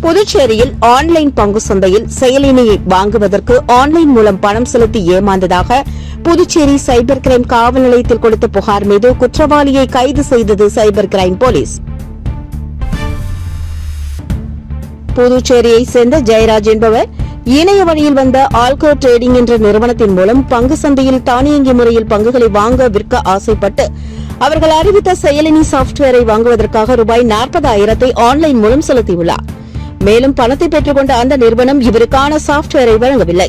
புதுச்சேரியில் ஆன்லைன் பங்கு சந்தையில் செயலினியை வாங்குவதற்கு ஆன்லைன் மூலம் பணம் செலுத்தி ஏமாந்ததாக புதுச்சேரி சைபர் கிரைம் காவல் நிலையத்தில் கொடுத்த புகார் மீது குற்றவாளியை கைது செய்தது சைபர் கிரைம் போலீஸ். புதுச்சேரியைச் சேர்ந்த ஜெயராஜ் என்பவர் இணைய வழியில் வந்த ஆல்கோ டிரேடிங் என்ற நிறுவனத்தின் மூலம் பங்கு சந்தையில் தானியங்கி முறையில் பங்குகளை வாங்க விற்க ஆசைப்பட்டு அவர்கள் அறிவித்த செயலினி சாப்ட்வேரை வாங்குவதற்காக ரூபாய் 40,000 ஆன்லைன் மூலம் செலுத்தியுள்ளார். மேலும் பணத்தை பெற்றுக் கொண்ட அந்த நிறுவனம் இவருக்கான சாப்ட்வேரை வழங்கவில்லை.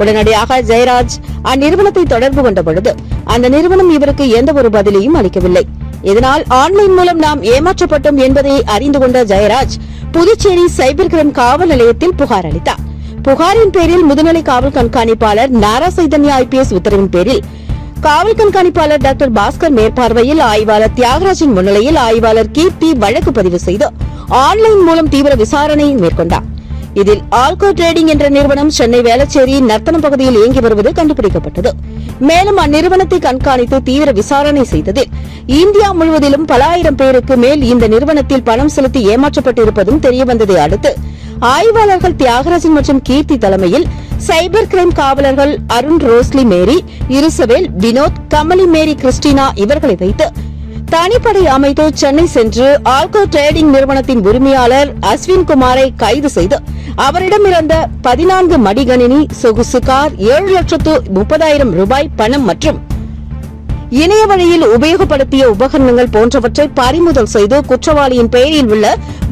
உடனடியாக ஜெயராஜ் அந்நிறுவனத்தை தொடர்பு கொண்ட பொழுது அந்த நிறுவனம் இவருக்கு எந்தவொரு பதிலையும் அளிக்கவில்லை. இதனால் ஆன்லைன் மூலம் நாம் ஏமாற்றப்பட்டோம் என்பதை அறிந்து கொண்ட ஜெயராஜ் புதுச்சேரி சைபர் கிரைம் காவல் நிலையத்தில் புகார் அளித்தார். புகாரின் பேரில் முதுநிலை காவல் கண்காணிப்பாளர் நாரா சைதன்யா IPS உத்தரவின் பேரில் காவல் கண்காணிப்பாளர் டாக்டர் பாஸ்கர் மேற்பார்வையில் ஆய்வாளர் தியாகராஜின் முன்னிலையில் ஆய்வாளர் கீர்த்தி வழக்கு பதிவு செய்து ஆன்லைன் மூலம் தீவிர விசாரணை மேற்கொண்டார். இதில் ஆல்கோ டிரேடிங் என்ற நிறுவனம் சென்னை வேளச்சேரி நர்த்தனம் பகுதியில் இயங்கி வருவது கண்டுபிடிக்கப்பட்டது. மேலும் அந்நிறுவனத்தை கண்காணித்து தீவிர விசாரணை செய்ததில் இந்தியா முழுவதிலும் பல ஆயிரம் பேருக்கு மேல் இந்த நிறுவனத்தில் பணம் செலுத்தி ஏமாற்றப்பட்டிருப்பதும் தெரியவந்ததை அடுத்து ஆய்வாளர்கள் தியாகராஜன் மற்றும் கீர்த்தி தலைமையில் சைபர் கிரைம் காவலர்கள் அருண் ரோஸ்லி மேரி, இருசவேல், வினோத், கமலி மேரி கிறிஸ்டினா இவர்களை வைத்து தனிப்படை அமைத்து சென்னை சென்று ஆல்கோ டிரேடிங் நிறுவனத்தின் உரிமையாளர் அஸ்வின் குமாரை கைது செய்து அவரிடமிருந்த 14 மடிகணினி, சொகுசு கார், 7,30,000 ரூபாய் பணம் மற்றும் இணைய வழியில் உபயோகப்படுத்திய உபகரணங்கள் போன்றவற்றை பறிமுதல் செய்து குற்றவாளியின் பெயரில் உள்ள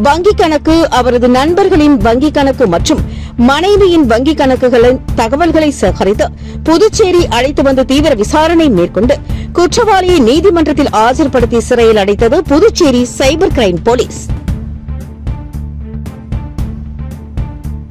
வங்கிக் கணக்கு, அவரது நண்பர்களின் வங்கிக் கணக்கு மற்றும் மனைவியின் வங்கிக் கணக்குகளின் தகவல்களை சேகரித்து புதுச்சேரி அழைத்து வந்து தீவிர விசாரணை மேற்கொண்டு குற்றவாளியை நீதிமன்றத்தில் ஆஜர்படுத்தி சிறையில் அடைத்தது புதுச்சேரி சைபர் கிரைம் போலீஸ்.